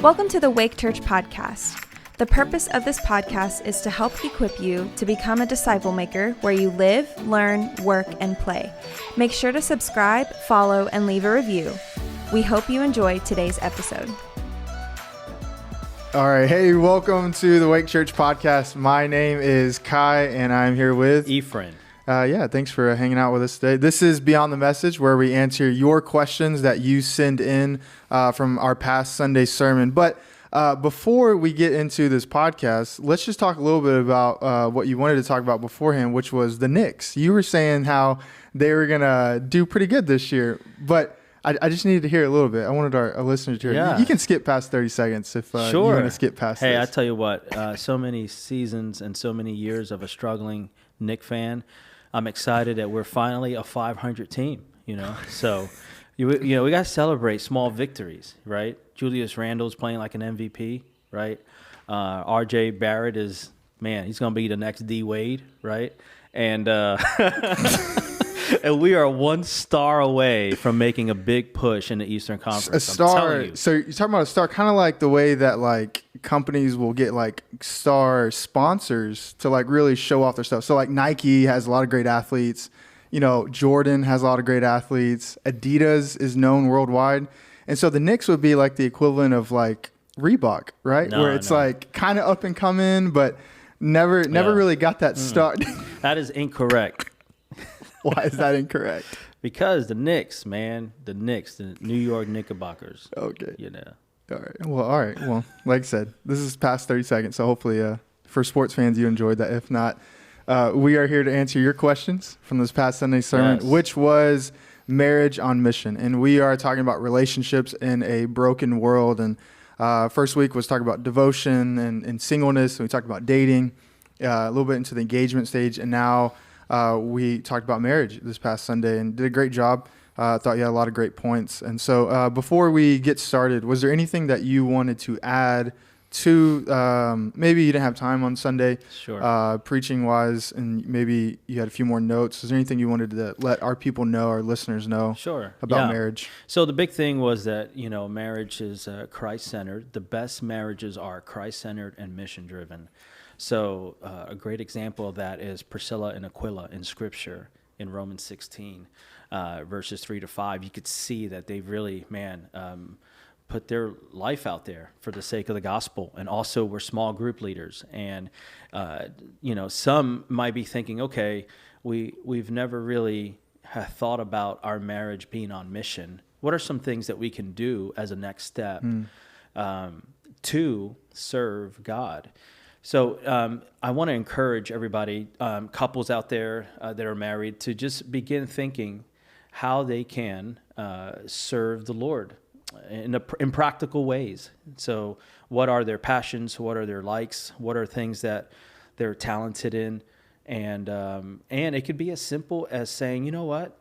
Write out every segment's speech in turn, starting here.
Welcome to the Wake Church Podcast. The purpose of this podcast is to help equip you to become a disciple maker where you live, learn, work, and play. Make sure to subscribe, follow, and leave a review. We hope you enjoy today's episode. All right. Hey, welcome to the Wake Church Podcast. My name is Kai, and I'm here with Efrain. Thanks for hanging out with us today. This is Beyond the Message, where we answer your questions that you send in from our past Sunday sermon. But before we get into this podcast, let's just talk a little bit about what you wanted to talk about beforehand, which was the Knicks. You were saying how they were going to do pretty good this year, but I just needed to hear a little bit. I wanted our listeners to hear. Yeah. You can skip past 30 seconds if you want to skip past Hey, this. I tell you what, so many seasons and so many years of a struggling Knick fan. I'm excited that we're finally a 500 team, So, we got to celebrate small victories, right? Julius Randle's playing like an MVP, right? R.J. Barrett he's going to be the next D. Wade, right? And and we are one star away from making a big push in the Eastern Conference. A star. So you're talking about a star, kind of like the way that like companies will get like star sponsors to like really show off their stuff. So like Nike has a lot of great athletes. Jordan has a lot of great athletes. Adidas is known worldwide. And so the Knicks would be like the equivalent of like Reebok, right? Where it's like kind of up and coming, but never really got that start. That is incorrect. Why is that incorrect? Because the Knicks, man, the New York Knickerbockers. Okay. All right. Well, like I said, this is past 30 seconds, so hopefully for sports fans you enjoyed that. If not, we are here to answer your questions from this past Sunday sermon, which was marriage on mission. And we are talking about relationships in a broken world. And first week was talking about devotion and singleness. And we talked about dating, a little bit into the engagement stage. And now we talked about marriage this past Sunday and did a great job. I thought you had a lot of great points. And so before we get started, was there anything that you wanted to add to maybe you didn't have time on Sunday, preaching wise, and maybe you had a few more notes? Is there anything you wanted to let our people know, our listeners know about marriage? So the big thing was that, marriage is Christ-centered. The best marriages are Christ-centered and mission-driven. So a great example of that is Priscilla and Aquila in Scripture in Romans 16, verses 3-5. You could see that they really, put their life out there for the sake of the gospel, and also were small group leaders. And, some might be thinking, okay, we've never really thought about our marriage being on mission. What are some things that we can do as a next step to serve God? So I want to encourage everybody, couples out there that are married, to just begin thinking how they can serve the Lord in practical ways. So what are their passions? What are their likes? What are things that they're talented in? And it could be as simple as saying, you know what,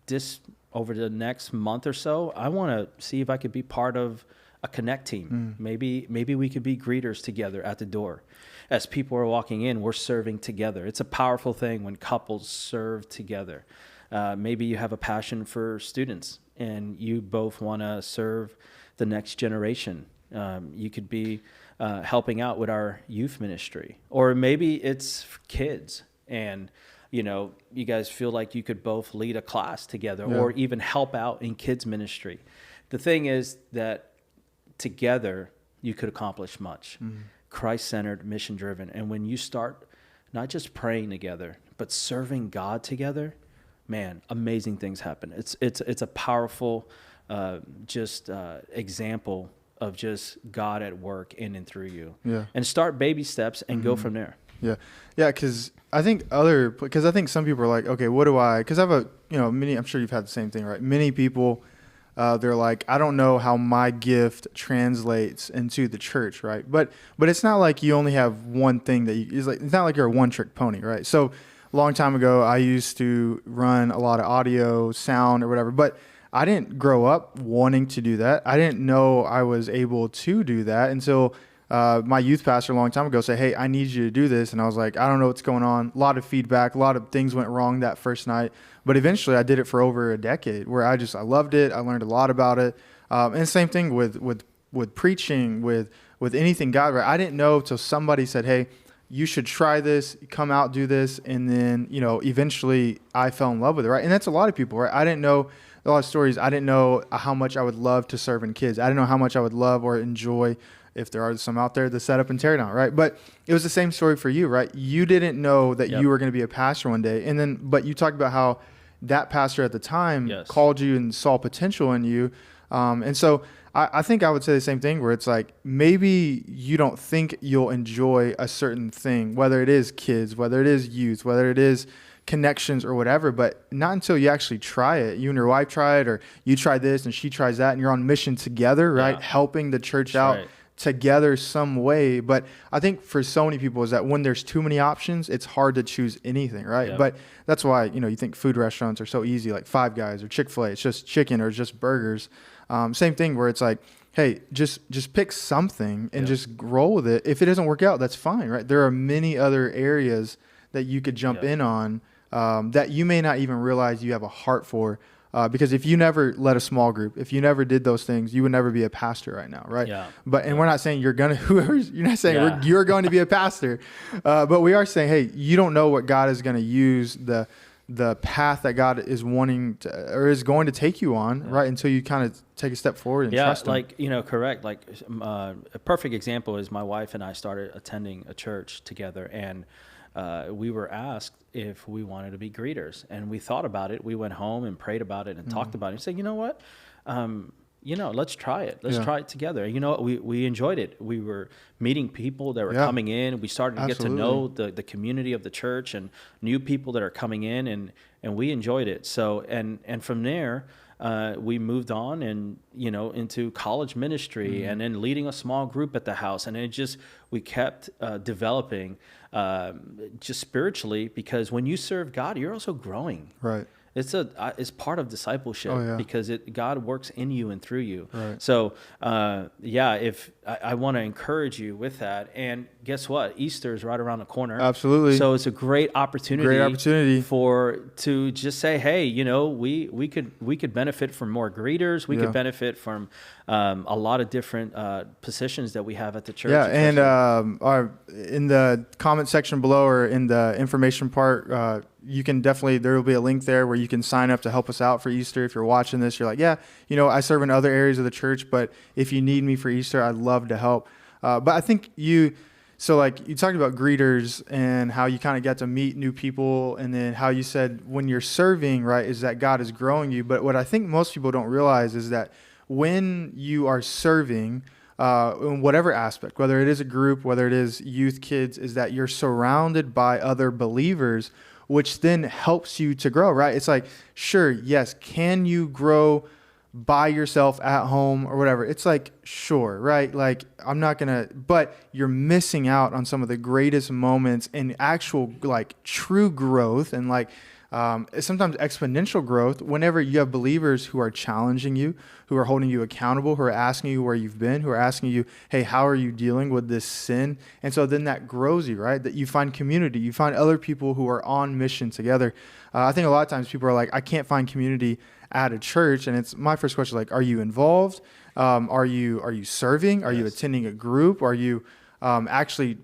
this over the next month or so, I want to see if I could be part of a connect team. Maybe we could be greeters together at the door. As people are walking in, we're serving together. It's a powerful thing when couples serve together. Maybe you have a passion for students and you both want to serve the next generation. You could be helping out with our youth ministry, or maybe it's kids and you guys feel like you could both lead a class together or even help out in kids ministry. The thing is that together you could accomplish much. Christ-centered, mission-driven. And when you start not just praying together, but serving God together, man, amazing things happen. It's a powerful example of just God at work in and through you. Yeah. And start baby steps and go from there. Yeah. Yeah, because I think some people are like, okay, what do I, because I have I'm sure you've had the same thing, right? Many people, they're like, I don't know how my gift translates into the church, right? But it's not like you only have one thing it's not like you're a one-trick pony, right? So a long time ago, I used to run a lot of audio, sound, or whatever, but I didn't grow up wanting to do that. I didn't know I was able to do that until my youth pastor a long time ago said, hey, I need you to do this. And I was like, I don't know what's going on. A lot of feedback, a lot of things went wrong that first night. But eventually I did it for over a decade where I loved it. I learned a lot about it. And same thing with preaching, with anything God, right? I didn't know till somebody said, hey, you should try this, come out, do this. And then, eventually I fell in love with it, right? And that's a lot of people, right? I didn't know a lot of stories. I didn't know how much I would love to serve in kids. I didn't know how much I would love or enjoy, if there are some out there, to set up and tear down, right? But it was the same story for you, right? You didn't know that you were going to be a pastor one day. And then, but you talked about how that pastor at the time called you and saw potential in you. And so I think I would say the same thing, where it's like, maybe you don't think you'll enjoy a certain thing, whether it is kids, whether it is youth, whether it is connections or whatever, but not until you actually try it. You and your wife try it, or you try this and she tries that, and you're on mission together, right? Helping the church out together some way. But I think for so many people is that when there's too many options, it's hard to choose anything, right? But that's why, you think food restaurants are so easy, like Five Guys or Chick-fil-A. It's just chicken or it's just burgers. Same thing, where it's like, hey, just pick something and just roll with it. If it doesn't work out, that's fine, right? There are many other areas that you could jump in on that you may not even realize you have a heart for. Because if you never led a small group, if you never did those things, you would never be a pastor right now, right? But we're not saying you're going to, you're going to be a pastor, but we are saying, hey, you don't know what God is going to use, the path that God is wanting to, or is going to take you on, right? Until you kind of take a step forward and trust Him. Correct. Like a perfect example is my wife and I started attending a church together, and we were asked if we wanted to be greeters, and we thought about it. We went home and prayed about it and talked about it and said, you know what? Let's try it. Let's try it together. You know what? We enjoyed it. We were meeting people that were coming in. We started to get to know the community of the church and new people that are coming in, and we enjoyed it. So, and from there, we moved on and, into college ministry and then leading a small group at the house. And we kept developing just spiritually, because when you serve God, you're also growing. Right. It's part of discipleship because God works in you and through you. Right. So, if I want to encourage you with that. And guess what? Easter is right around the corner. Absolutely. So it's a great opportunity to just say, hey, we could benefit from more greeters. We could benefit from a lot of different positions that we have at the church. Yeah. And in the comment section below, or in the information part, you can there will be a link there where you can sign up to help us out for Easter. If you're watching this, you're like, I serve in other areas of the church, but if you need me for Easter, I'd love to help. But I think you talked about greeters and how you kind of got to meet new people, and then how you said when you're serving, right, is that God is growing you. But what I think most people don't realize is that when you are serving, in whatever aspect, whether it is a group, whether it is youth, kids, is that you're surrounded by other believers, which then helps you to grow, right? It's like, sure, yes, can you grow by yourself at home or whatever? It's like, sure, right? Like, but you're missing out on some of the greatest moments in actual, true growth, and sometimes exponential growth, whenever you have believers who are challenging you, who are holding you accountable, who are asking you where you've been, who are asking you, hey, how are you dealing with this sin? And so then that grows you, right? That you find community, you find other people who are on mission together. I think a lot of times people are like, I can't find community at a church. And it's my first question, are you involved? Are you serving? Are you attending a group? Are you actually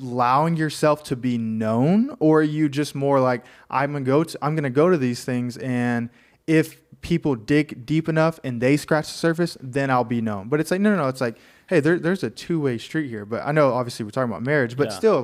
allowing yourself to be known? Or are you just more like, I'm going to go to these things, and if people dig deep enough and they scratch the surface, then I'll be known. But it's like, no. It's like, hey, there's a two-way street here. But I know obviously we're talking about marriage, but still,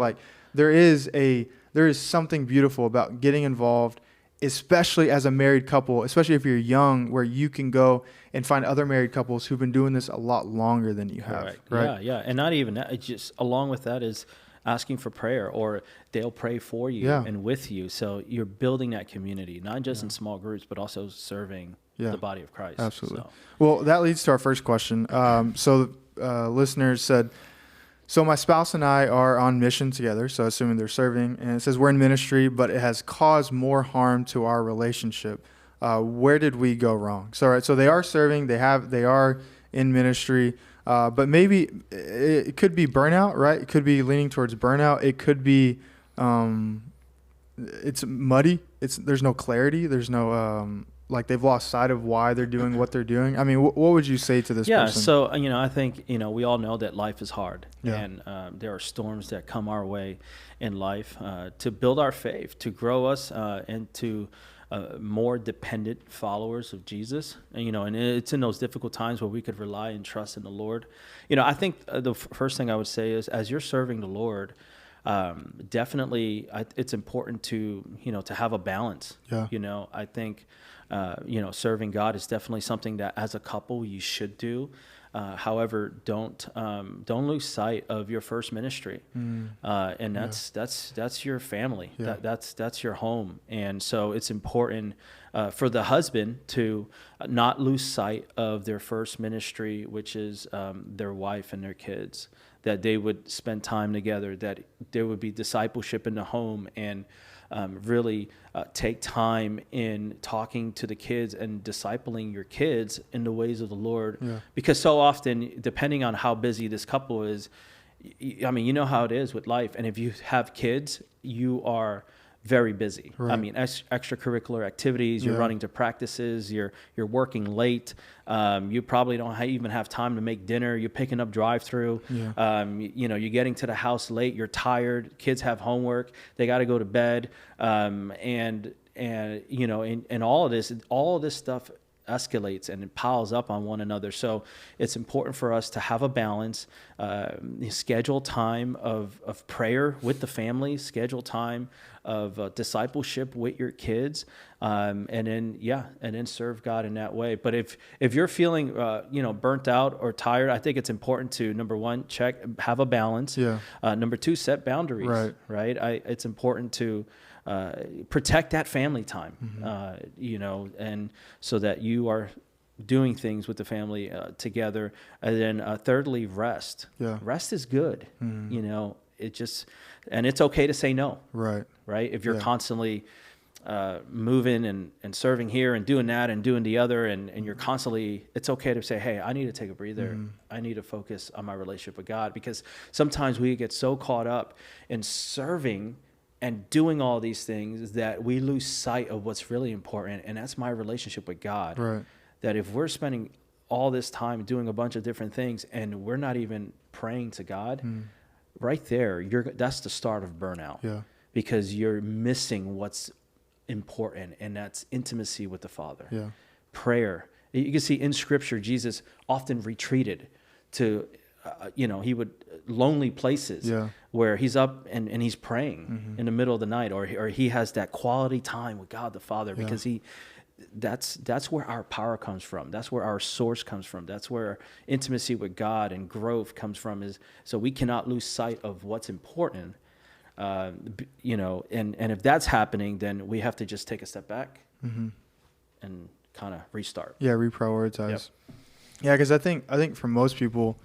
there is something beautiful about getting involved, especially as a married couple, especially if you're young, where you can go and find other married couples who've been doing this a lot longer than you have. Right? Yeah. And not even that, it's just along with that is asking for prayer, or they'll pray for you and with you. So you're building that community, not just in small groups, but also serving the body of Christ. Absolutely. So. Well, that leads to our first question. Listeners said, so my spouse and I are on mission together, so assuming they're serving, and it says we're in ministry, but it has caused more harm to our relationship. Where did we go wrong? So they are serving, they are in ministry, but maybe it could be burnout, right? It could be leaning towards burnout. It could be it's muddy. There's no clarity. There's no like they've lost sight of why they're doing what they're doing? I mean, what would you say to this person? So, I think, we all know that life is hard, Yeah. and there are storms that come our way in life to build our faith, to grow us into more dependent followers of Jesus. And it's in those difficult times where we could rely and trust in the Lord. I think the first thing I would say is, as you're serving the Lord, definitely it's important to have a balance. Yeah. I think serving God is definitely something that as a couple you should do. However, don't lose sight of your first ministry, and that's your family. Yeah. That's your home, and so it's important for the husband to not lose sight of their first ministry, which is their wife and their kids. That they would spend time together. That there would be discipleship in the home, and really take time in talking to the kids and discipling your kids in the ways of the Lord. Yeah. Because so often, depending on how busy this couple is, you know how it is with life. And if you have kids, you are very busy. Right. Extracurricular activities, you're running to practices, you're working late. You probably don't even have time to make dinner. You're picking up drive-through. Yeah. You're getting to the house late. You're tired. Kids have homework. They got to go to bed. And all of this stuff escalates and it piles up on one another. So it's important for us to have a balance, schedule time of prayer with the family, schedule time of discipleship with your kids, and then serve God in that way. But if you're feeling burnt out or tired, I think it's important to, number one, have a balance. Yeah. Number two, set boundaries. Right. It's important to protect that family time, and so that you are doing things with the family together. And then thirdly, rest. Yeah. Rest is good. And it's okay to say no. Right. If you're constantly moving and serving here and doing that and doing the other, and you're constantly, it's okay to say, hey, I need to take a breather. I need to focus on my relationship with God, because sometimes we get so caught up in serving and doing all these things that we lose sight of what's really important, and that's my relationship with God. Right. That if we're spending all this time doing a bunch of different things and we're not even praying to God, right there, that's the start of burnout. Yeah. Because you're missing what's important, and that's intimacy with the Father. Yeah. Prayer. You can see in Scripture, Jesus often retreated to, he would lonely places where he's up and he's praying in the middle of the night, or he has that quality time with God the Father, because that's where our power comes from. That's where our source comes from. That's where intimacy with God and growth comes from. So we cannot lose sight of what's important. And if that's happening, then we have to just take a step back and kind of restart. Yeah, reprioritize. Yep. Yeah, because I think for most people,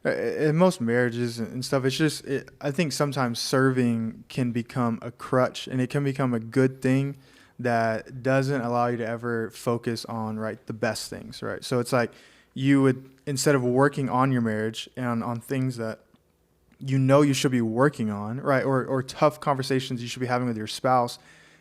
in most marriages and stuff, I think sometimes serving can become a crutch, and it can become a good thing that doesn't allow you to ever focus on the best things, right? So it's like you would, instead of working on your marriage and on things that you should be working on, right, or tough conversations you should be having with your spouse,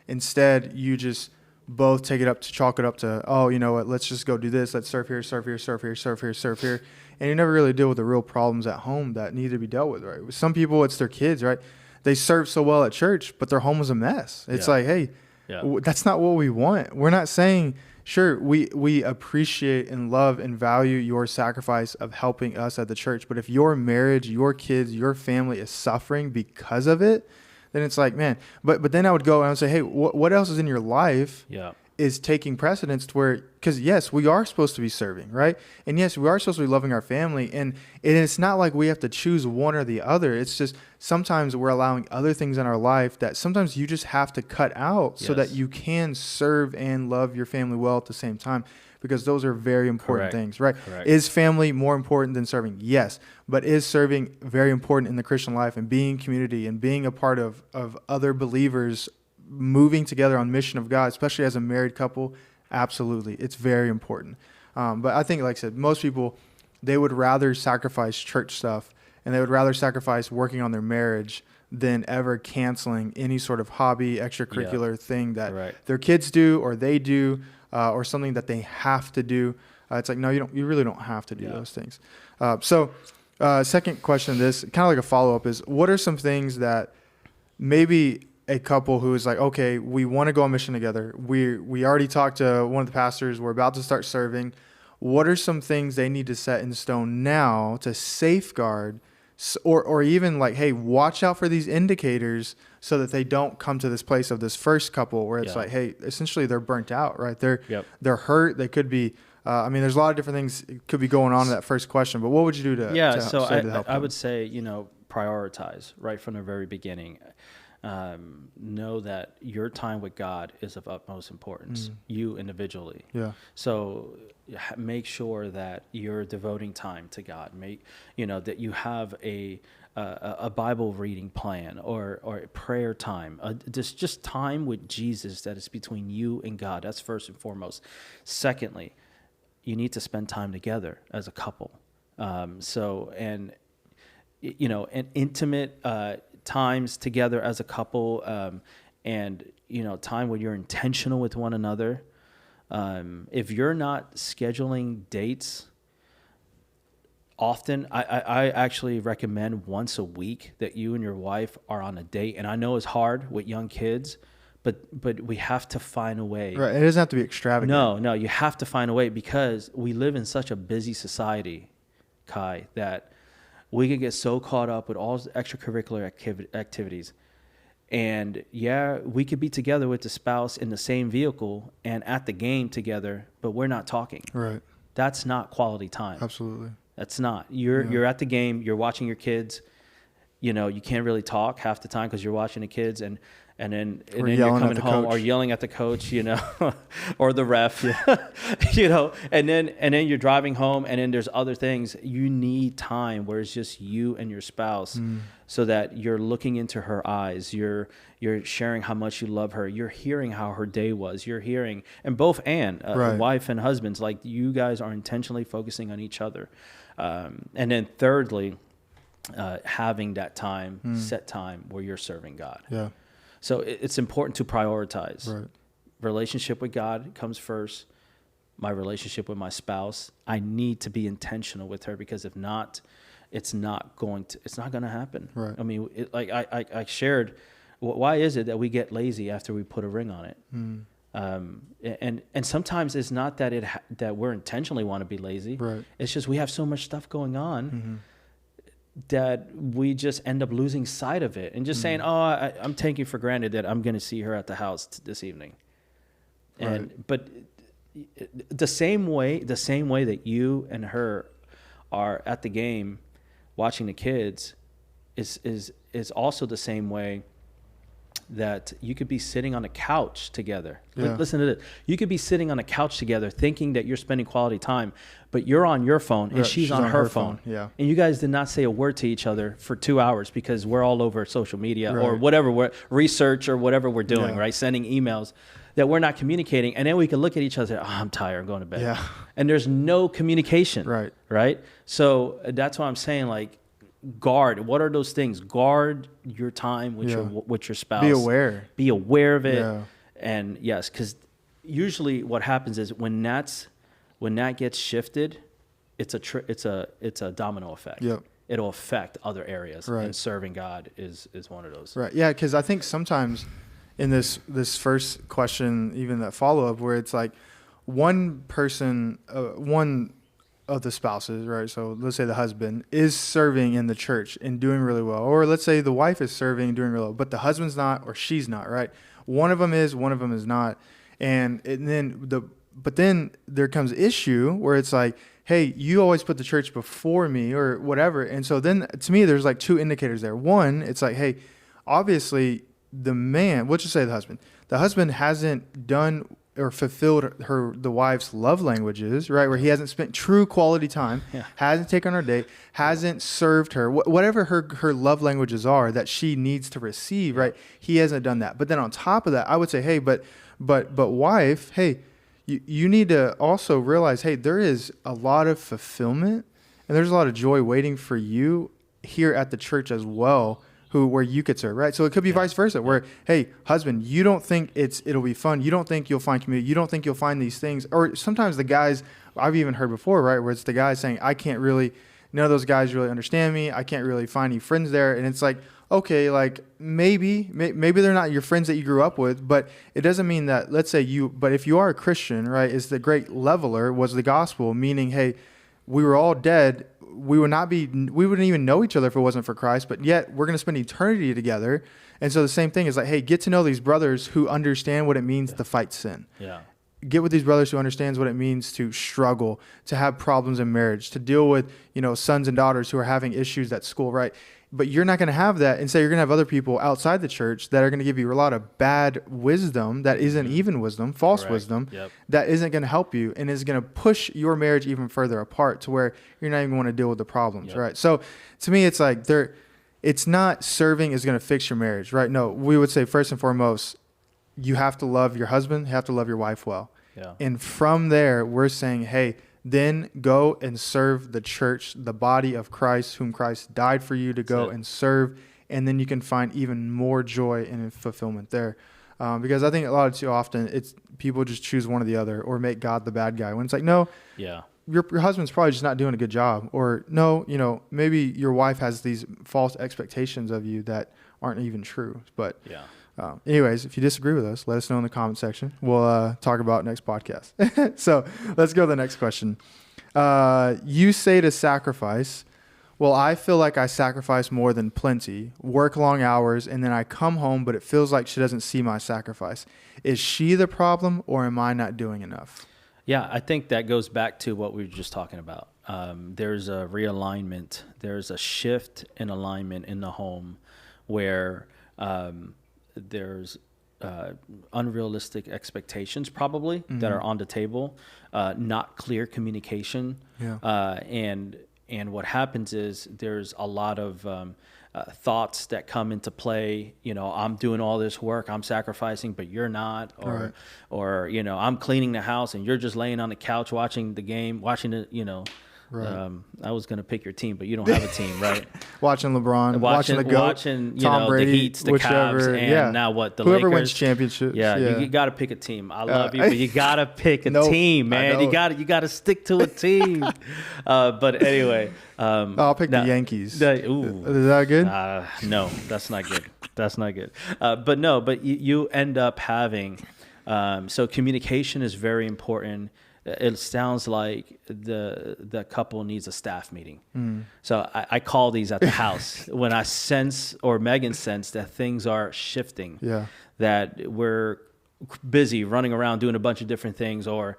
instead you just both chalk it up to, oh, you know what, let's just go do this, let's serve here, serve here, serve here, serve here, serve here. And you never really deal with the real problems at home that need to be dealt with, right? With some people, it's their kids, right? They serve so well at church, but their home was a mess. It's like, hey, that's not what we want. We're not saying, sure, we appreciate and love and value your sacrifice of helping us at the church. But if your marriage, your kids, your family is suffering because of it, then it's like, man, but then I would go and I would say, hey, what else is in your life is taking precedence to where, because yes, we are supposed to be serving, right? And yes, we are supposed to be loving our family. And it's not like we have to choose one or the other. It's just sometimes we're allowing other things in our life that sometimes you just have to cut out so that you can serve and love your family well at the same time, because those are very important things, right? Correct. Is family more important than serving? Yes. But is serving very important in the Christian life, and being community and being a part of other believers moving together on mission of God, especially as a married couple? Absolutely. It's very important. But I think, like I said, most people, they would rather sacrifice church stuff, and they would rather sacrifice working on their marriage than ever canceling any sort of hobby, extracurricular thing that their kids do or they do. or something that they have to do. It's like, no, you really don't have to do those things. Second question, this kind of like a follow-up is, what are some things that maybe a couple who is like, okay, we want to go on mission together. We already talked to one of the pastors. We're about to start serving. What are some things they need to set in stone now to safeguard, or even like, hey, watch out for these indicators so that they don't come to this place of this first couple where it's like, hey, essentially they're burnt out, right? They're hurt. They could be, there's a lot of different things could be going on in that first question, but what would you do to help them? I would say, prioritize right from the very beginning. Know that your time with God is of utmost importance, you individually. Yeah. So make sure that you're devoting time to God. That you have a Bible reading plan or a prayer time, just time with Jesus that is between you and God. That's first and foremost. Secondly, you need to spend time together as a couple. And intimate times together as a couple, and time when you're intentional with one another. If you're not scheduling dates often, I actually recommend once a week that you and your wife are on a date. And I know it's hard with young kids, but we have to find a way. Right. It doesn't have to be extravagant. No, you have to find a way, because we live in such a busy society, Kai, that we can get so caught up with all the extracurricular activities. And we could be together with the spouse in the same vehicle and at the game together, but we're not talking. Right. That's not quality time. Absolutely. That's not. You're at the game, you're watching your kids. You can't really talk half the time because you're watching the kids, and then you're coming home or yelling at the coach, or the ref, and then you're driving home, and then there's other things. You need time where it's just you and your spouse, so that you're looking into her eyes. You're sharing how much you love her. You're hearing how her day was. You're hearing, and both wife and husbands, like, you guys are intentionally focusing on each other. And then thirdly, having that time, set time where you're serving God. Yeah. So it's important to prioritize. Right. Relationship with God comes first. My relationship with my spouse, I need to be intentional with her, because if not, it's not going to happen. Right. I mean, I shared, why is it that we get lazy after we put a ring on it? And sometimes it's not that that we're intentionally want to be lazy. Right. It's just we have so much stuff going on. That we just end up losing sight of it and just saying, I'm taking for granted that I'm going to see her at the house this evening. But the same way that you and her are at the game watching the kids is also the same way that you could be sitting on a couch together. Yeah. Listen to this. You could be sitting on a couch together thinking that you're spending quality time, but you're on your phone and she's on her phone. Yeah. And you guys did not say a word to each other for 2 hours because we're all over social media or whatever, research or whatever we're doing, right? Sending emails that we're not communicating. And then we can look at each other, I'm tired, I'm going to bed. Yeah. And there's no communication. Right. So that's why I'm saying, like, guard. What are those things? Guard your time with your spouse. Be aware of it. Yeah. And yes, because usually what happens is when that gets shifted, it's a domino effect. Yep. It'll affect other areas. Right. And serving God is one of those. Right. Yeah. Because I think sometimes in this first question, even that follow up, where it's like one person, one of the spouses, right? So let's say the husband is serving in the church and doing really well, or let's say the wife is serving and doing really well, but the husband's not, or she's not, right? One of them is, one of them is not, and then there comes issue where it's like, hey, you always put the church before me, or whatever, and so then to me there's like two indicators there. One, it's like, hey, obviously the man, let's just say the husband hasn't done or fulfilled the wife's love languages, right? Where he hasn't spent true quality time, hasn't taken her date, hasn't served her, whatever her love languages are that she needs to receive, right? He hasn't done that. But then on top of that, I would say, hey, but wife, hey, you need to also realize, hey, there is a lot of fulfillment and there's a lot of joy waiting for you here at the church as well, where you could serve, right? So it could be vice versa, where, hey, husband, you don't think it'll be fun. You don't think you'll find community. You don't think you'll find these things. Or sometimes the guys, I've even heard before, right, where it's the guy saying, none of those guys really understand me. I can't really find any friends there. And it's like, okay, like maybe they're not your friends that you grew up with, but it doesn't mean that, let's say but if you are a Christian, right, is the great leveler was the gospel, meaning, hey, we were all dead. We wouldn't even know each other if it wasn't for Christ, but yet we're going to spend eternity together. And so the same thing is like, hey, get to know these brothers who understand what it means to fight sin. Yeah. Get with these brothers who understands what it means to struggle, to have problems in marriage, to deal with, sons and daughters who are having issues at school, right? But you're not going to have that. And so you're going to have other people outside the church that are going to give you a lot of bad wisdom that isn't even wisdom, false wisdom, that isn't going to help you and is going to push your marriage even further apart to where you're not even want to deal with the problems, right? So to me, it's like it's not serving is going to fix your marriage, right? No, we would say first and foremost, you have to love your husband, you have to love your wife well. Yeah. And from there, we're saying, hey, then go and serve the church, the body of Christ, whom Christ died for you to go and serve. And then you can find even more joy and fulfillment there. Because I think a lot of too often it's people just choose one or the other or make God the bad guy when it's like, no, your husband's probably just not doing a good job. Or no, maybe your wife has these false expectations of you that aren't even true. But anyways, if you disagree with us, let us know in the comment section. We'll talk about it next podcast. So let's go to the next question. You say to sacrifice, well, I feel like I sacrifice more than plenty, work long hours, and then I come home, but it feels like she doesn't see my sacrifice. Is she the problem, or am I not doing enough? Yeah, I think that goes back to what we were just talking about. There's a realignment. There's a shift in alignment in the home where there's unrealistic expectations probably that are on the table, not clear communication. And what happens is there's a lot of thoughts that come into play. I'm doing all this work, I'm sacrificing, but you're not, or I'm cleaning the house and you're just laying on the couch watching the game, watching it, Right. I was going to pick your team, but you don't have a team, right? watching LeBron, watching the GOAT, Tom Brady, the Heats, the Cavs, and now what, the whoever Lakers. Wins championships. Yeah. You got to pick a team. I love you, but you got to pick a team, man. You got to stick to a team. But anyway. I'll pick the Yankees. Is that good? No, that's not good. That's not good. But you end up having, so communication is very important. It sounds like the couple needs a staff meeting. So I call these at the house when I sense, or Megan sense, that things are shifting, that we're busy running around doing a bunch of different things, or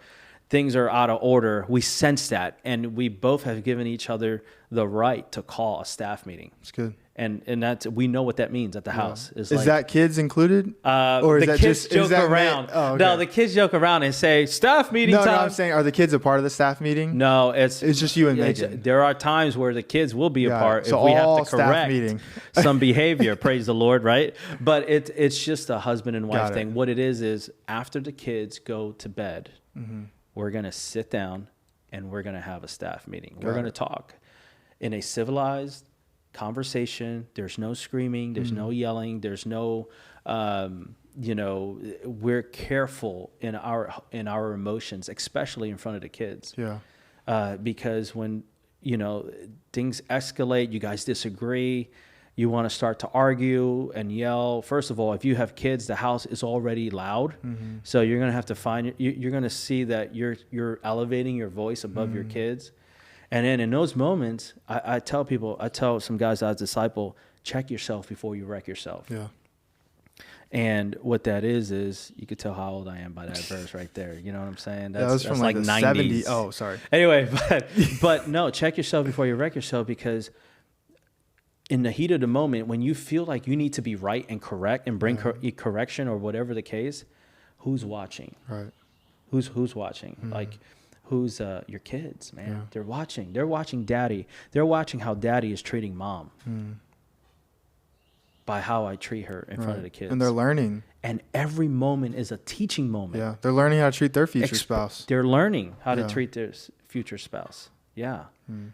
things are out of order. We sense that, and we both have given each other the right to call a staff meeting. That's good. And that's, we know what that means at the house. Is that kids included? Or is the kids joke around. No, the kids joke around and say, staff meeting time. No, I'm saying, are the kids a part of the staff meeting? No, it's just you and Megan. There are times where the kids will be a part so if we have to correct some behavior, praise the Lord, right? But it's just a husband and wife thing. What it is after the kids go to bed, we're going to sit down and we're going to have a staff meeting. We're going to talk in a civilized conversation. There's no screaming, there's no yelling, there's no we're careful in our emotions, especially in front of the kids. Because when things escalate, you guys disagree, you want to start to argue and yell. First of all, if you have kids, the house is already loud. So you're going to have to you're going to see that you're elevating your voice above your kids. And then in those moments, I tell some guys I disciple, check yourself before you wreck yourself. And what that is you could tell how old I am by that verse right there. You know what I'm saying? That's from like the 90s. Oh, sorry. Anyway, but no, check yourself before you wreck yourself, because in the heat of the moment, when you feel like you need to be right and correct and bring correction or whatever the case, who's watching? Right. Who's watching? Like, who's your kids, man? They're watching. They're watching daddy. They're watching how daddy is treating mom by how I treat her in front of the kids. And they're learning. And every moment is a teaching moment. Yeah, they're learning how to treat their future spouse. They're learning how to treat their future spouse. Yeah.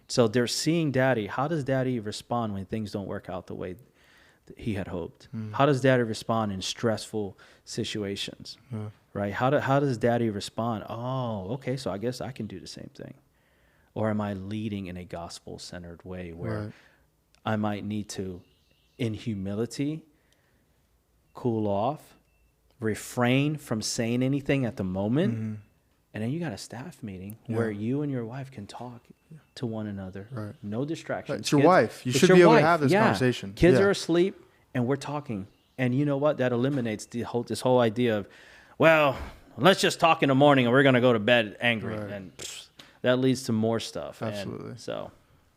So they're seeing daddy. How does daddy respond when things don't work out the way he had hoped? How does daddy respond in stressful situations? Right? How does daddy respond? Oh, okay, so I guess I can do the same thing. Or am I leading in a gospel-centered way where I might need to, in humility, cool off, refrain from saying anything at the moment, and then you got a staff meeting where you and your wife can talk to one another. Right. No distractions. It's your wife. You should be able to have this conversation. Kids are asleep, and we're talking. And you know what? That eliminates this whole idea of, well, let's just talk in the morning, and we're going to go to bed angry. Right. And that leads to more stuff. Absolutely. And so,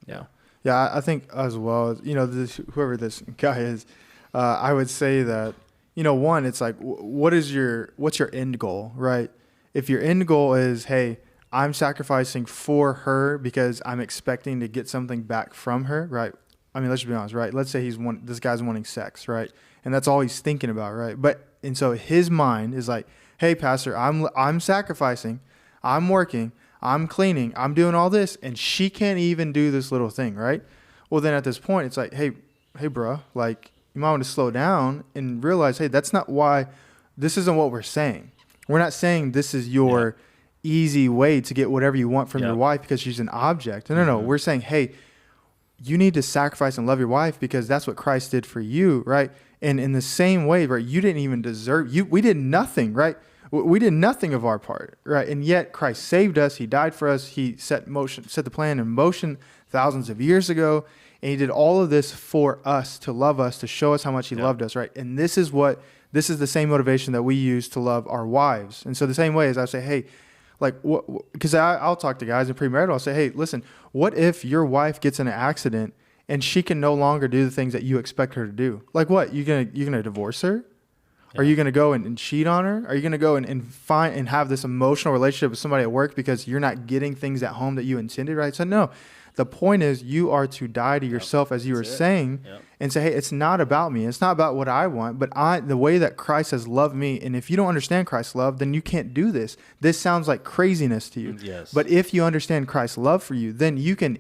yeah. Yeah, I think as well, whoever this guy is, I would say that, one, it's like, what's your end goal, right? If your end goal is, hey, I'm sacrificing for her because I'm expecting to get something back from her, right? I mean, let's just be honest, right? Let's say this guy's wanting sex, right? And that's all he's thinking about, right? And so his mind is like, hey, pastor, I'm sacrificing, I'm working, I'm cleaning, I'm doing all this, and she can't even do this little thing, right? Well, then at this point, it's like, hey, bro, like, you might want to slow down and realize, hey, this isn't what we're saying. We're not saying this is your easy way to get whatever you want from your wife because she's an object. No. We're saying, hey, you need to sacrifice and love your wife because that's what Christ did for you, right? And in the same way, right, you didn't even deserve, we did nothing, right? We did nothing of our part, right? And yet Christ saved us. He died for us. He set the plan in motion thousands of years ago. And he did all of this for us, to love us, to show us how much he loved us, right? And this is the same motivation that we use to love our wives. And so the same way as I say, hey, like, because I'll talk to guys in premarital, I'll say, hey, listen, what if your wife gets in an accident and she can no longer do the things that you expect her to do? Like what? You're gonna divorce her? Yeah. Are you gonna go and cheat on her? Are you gonna go and find and have this emotional relationship with somebody at work because you're not getting things at home that you intended, right? So no. The point is you are to die to yourself, as you were saying, and say, hey, it's not about me. It's not about what I want, but the way that Christ has loved me. And if you don't understand Christ's love, then you can't do this. This sounds like craziness to you. Yes. But if you understand Christ's love for you, then you can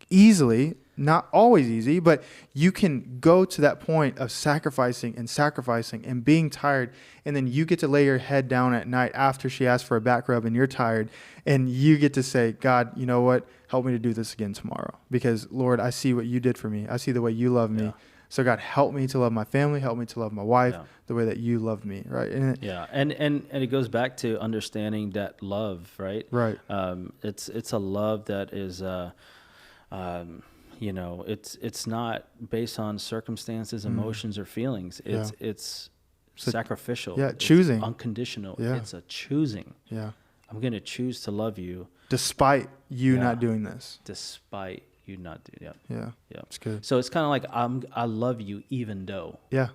easily, not always easy, but you can go to that point of sacrificing and being tired. And then you get to lay your head down at night after she asks for a back rub and you're tired. And you get to say, God, you know what? Help me to do this again tomorrow. Because, Lord, I see what you did for me. I see the way you love me. So, God, help me to love my family. Help me to love my wife the way that you loved me, right? And it goes back to understanding that love, right? Right. It's a love that is, it's not based on circumstances, emotions, or feelings. It's sacrificial. Yeah, choosing. It's unconditional. Yeah. It's a choosing. Yeah. I'm going to choose to love you. Despite you not doing this. Despite you not doing it. Yeah. Yeah. It's good. So it's kind of like I love you even though. Yeah.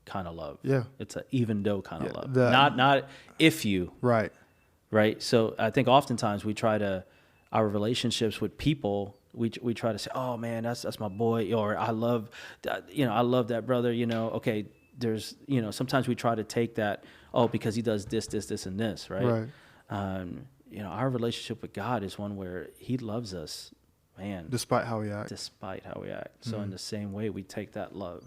Kind of love. Yeah. It's an even though kind of love. Not if you. Right. Right. So I think oftentimes our relationships with people, we try to say, oh man, that's my boy, or I love that brother, okay, there's, sometimes we try to take that, because he does this, and this, right? Right. Our relationship with God is one where he loves us, man. Despite how we act. So in the same way, we take that love.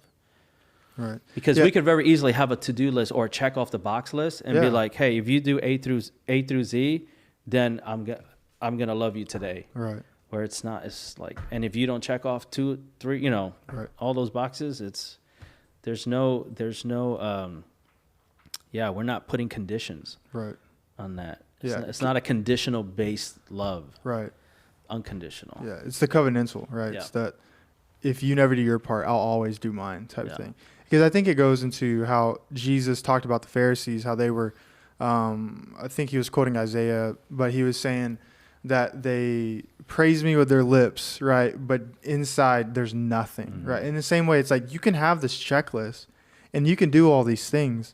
Right. Because we could very easily have a to-do list or a check off the box list and be like, hey, if you do A through Z, then I'm going to love you today. Right. Where it's not, it's like, and if you don't check off 2, 3, all those boxes, we're not putting conditions on that. It's not a conditional based love. Right. Unconditional. Yeah. It's the covenantal, right? Yeah. It's that if you never do your part, I'll always do mine type of thing. Because I think it goes into how Jesus talked about the Pharisees, how they were, I think he was quoting Isaiah, but he was saying that they praise me with their lips, right? But inside there's nothing, right? In the same way, it's like you can have this checklist and you can do all these things,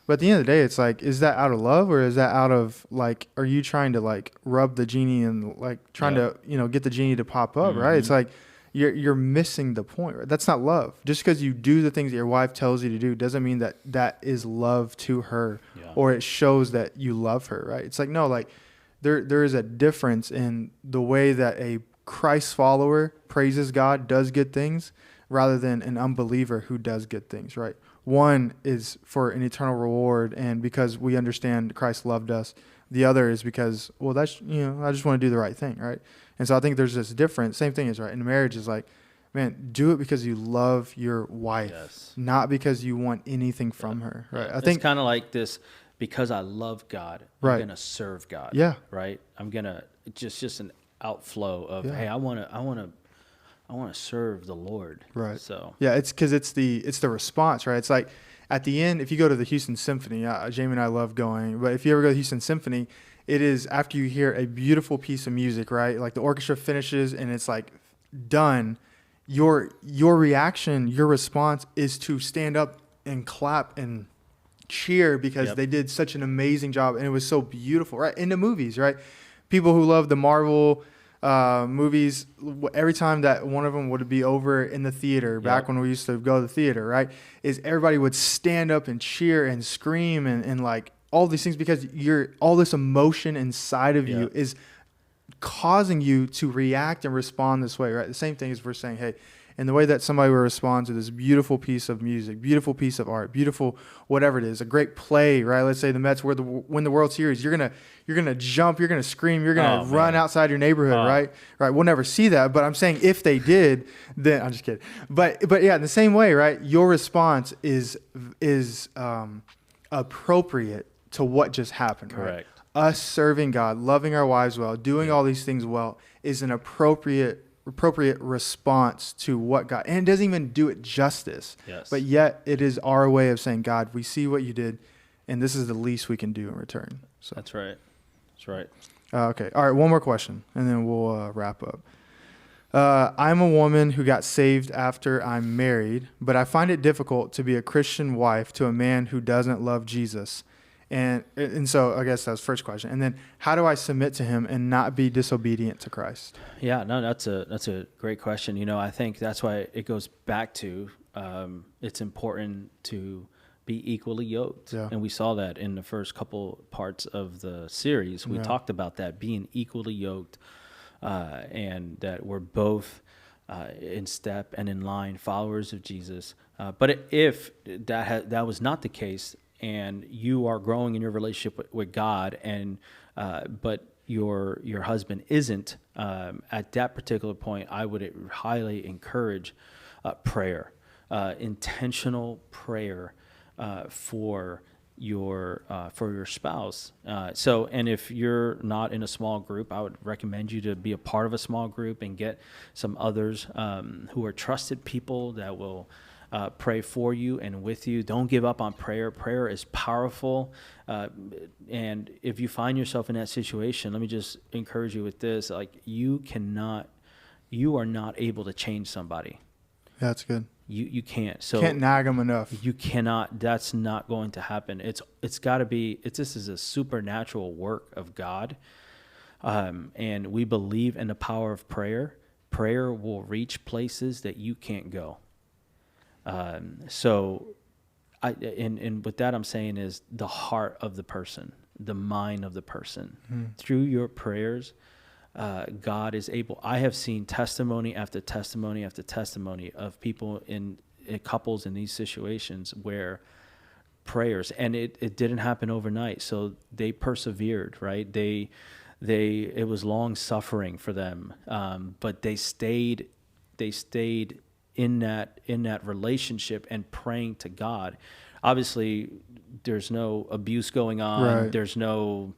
but at the end of the day, it's like, is that out of love or is that out of like, are you trying to like rub the genie and like trying to, get the genie to pop up, right? It's like you're missing the point, right? That's not love. Just because you do the things that your wife tells you to do doesn't mean that is love to her or it shows that you love her, right? It's like, no, like there is a difference in the way that a Christ follower praises God, does good things, rather than an unbeliever who does good things, right? One is for an eternal reward, and because we understand Christ loved us. The other is because, well, that's, I just want to do the right thing, right? And so I think there's this difference. Same thing is, right, in marriage is like, man, do it because you love your wife, not because you want anything from her, right? I think it's kind of like this, because I love God, I'm going to serve God. Yeah. Right? I'm going to, just an outflow of, hey, I want to serve the Lord. Right. So yeah, it's because it's the response, right? It's like at the end, if you go to the Houston Symphony, Jamie and I love going, but if you ever go to the Houston Symphony, it is after you hear a beautiful piece of music, right? Like the orchestra finishes and it's like done. Your reaction, your response is to stand up and clap and cheer because they did such an amazing job and it was so beautiful, right? In the movies, right? People who love the Marvel movies, every time that one of them would be over in the theater, back when we used to go to the theater, right, is everybody would stand up and cheer and scream and like all these things because all this emotion inside of you is causing you to react and respond this way, right? The same thing is we're saying, hey, and the way that somebody will respond to this beautiful piece of music, beautiful piece of art, beautiful whatever it is, a great play, right? Let's say the Mets win the World Series, you're gonna jump, you're gonna scream, you're gonna run outside your neighborhood, right? Right. We'll never see that, but I'm saying if they did, then I'm just kidding. But yeah, in the same way, right? Your response is appropriate to what just happened. Correct. Right? Us serving God, loving our wives well, doing all these things well is an appropriate response to what God, and it doesn't even do it justice. Yes. But yet it is our way of saying, God, we see what you did, and this is the least we can do in return. So That's right. okay. All right. One more question, and then we'll wrap up. I'm a woman who got saved after I'm married, but I find it difficult to be a Christian wife to a man who doesn't love Jesus. And so I guess that was the first question. And then how do I submit to him and not be disobedient to Christ? Yeah, no, that's a great question. I think that's why it goes back to it's important to be equally yoked. Yeah. And we saw that in the first couple parts of the series. We talked about that, being equally yoked, and that we're both in step and in line, followers of Jesus. But if that was not the case, and you are growing in your relationship with God, and but your husband isn't, at that particular point, I would highly encourage prayer, intentional prayer for your spouse. And if you're not in a small group, I would recommend you to be a part of a small group and get some others who are trusted people that will pray for you and with you. Don't give up on prayer. Prayer is powerful. And if you find yourself in that situation, let me just encourage you with this. Like, you are not able to change somebody. Yeah, that's good. You can't. So can't nag them enough. You cannot. That's not going to happen. It's got to be. This is a supernatural work of God. And we believe in the power of prayer. Prayer will reach places that you can't go. So with that I'm saying is the heart of the person, the mind of the person. Through your prayers, God is able. I have seen testimony after testimony after testimony of people in couples in these situations where prayers, and it didn't happen overnight. So they persevered, right? It was long suffering for them. But they stayed in that relationship and praying to God. Obviously, there's no abuse going on. Right. There's no,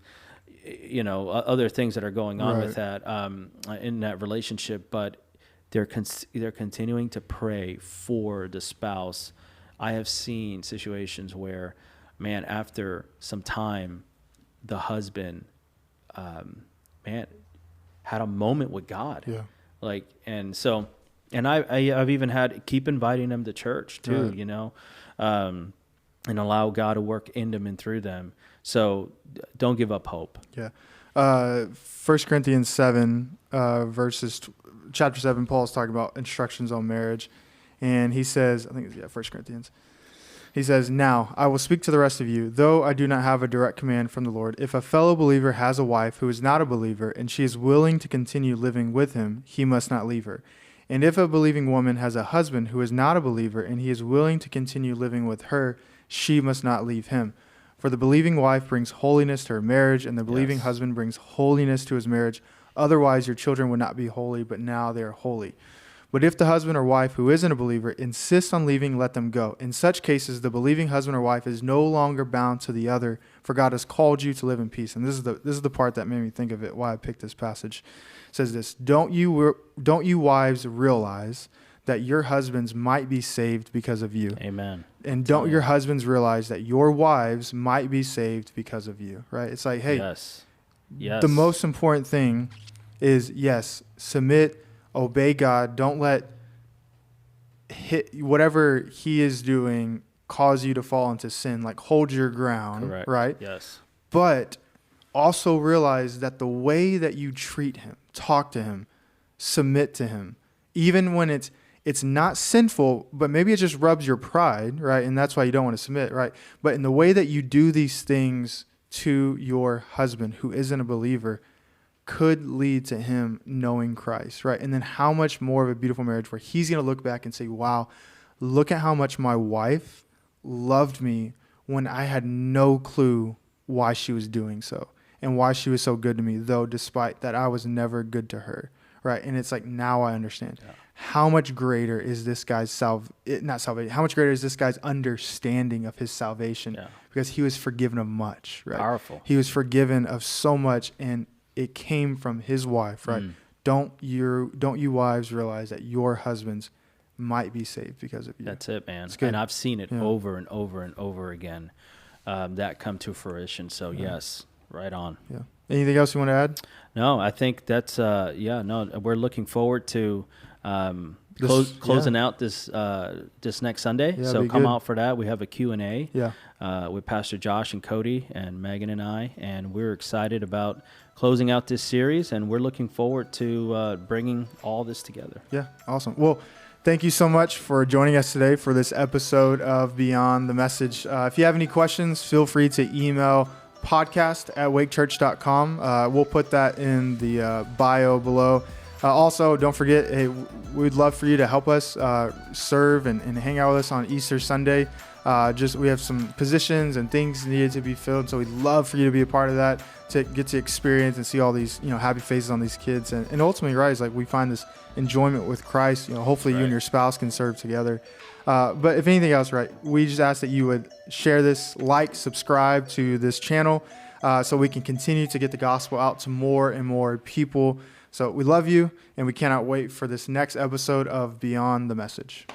other things that are going on with that in that relationship. But they're continuing to pray for the spouse. I have seen situations where, man, after some time, the husband, had a moment with God. Yeah. And I've even keep inviting them to church too, and allow God to work in them and through them. So don't give up hope. Yeah. 1 Corinthians 7, chapter 7, Paul's talking about instructions on marriage. And he says, 1 Corinthians. He says, "Now I will speak to the rest of you, though I do not have a direct command from the Lord. If a fellow believer has a wife who is not a believer, and she is willing to continue living with him, he must not leave her. And if a believing woman has a husband who is not a believer and he is willing to continue living with her, she must not leave him. For the believing wife brings holiness to her marriage, and the believing husband brings holiness to his marriage. Otherwise, your children would not be holy, but now they are holy. But if the husband or wife who isn't a believer insists on leaving, let them go. In such cases, the believing husband or wife is no longer bound to the other, for God has called you to live in peace. And this is the part that made me think of it, why I picked this passage. It says this, don't you wives realize that your husbands might be saved because of you? Amen. And don't your husbands realize that your wives might be saved because of you, right? It's like, hey, yes. The most important thing is, yes, submit, obey God. Don't let whatever he is doing cause you to fall into sin. Like, hold your ground, correct. Right? Yes. But also realize that the way that you treat him, talk to him, submit to him, even when it's not sinful, but maybe it just rubs your pride, right? And that's why you don't want to submit, right? But in the way that you do these things to your husband who isn't a believer could lead to him knowing Christ, right? And then how much more of a beautiful marriage where he's going to look back and say, wow, look at how much my wife loved me when I had no clue why she was doing so and why she was so good to me, though despite that I was never good to her, right? And it's like, now I understand. Yeah. How much greater is this guy's how much greater is this guy's understanding of his salvation? Yeah. Because he was forgiven of much, right? Powerful. He was forgiven of so much, and it came from his wife, right? Don't you wives realize that your husbands might be saved because of you? That's it, man. And I've seen it over and over and over again, that come to fruition. So yes, right on. Yeah. Anything else you want to add? No, I think that's we're looking forward to closing out this next Sunday. So come out for that. We have a Q&A with Pastor Josh and Cody and Megan and I, and we're excited about closing out this series, and we're looking forward to bringing all this together. Yeah, awesome. Well, thank you so much for joining us today for this episode of Beyond the Message. If you have any questions, feel free to email podcast@wakechurch.com. We'll put that in the bio below. Also, don't forget, hey, we'd love for you to help us serve and hang out with us on Easter Sunday. We have some positions and things needed to be filled, so we'd love for you to be a part of that, to get to experience and see all these happy faces on these kids, and ultimately, right, is like we find this enjoyment with Christ. Hopefully you and your spouse can serve together. But if anything else, right, we just ask that you would share this, subscribe to this channel, so we can continue to get the gospel out to more and more people. So we love you, and we cannot wait for this next episode of Beyond the Message.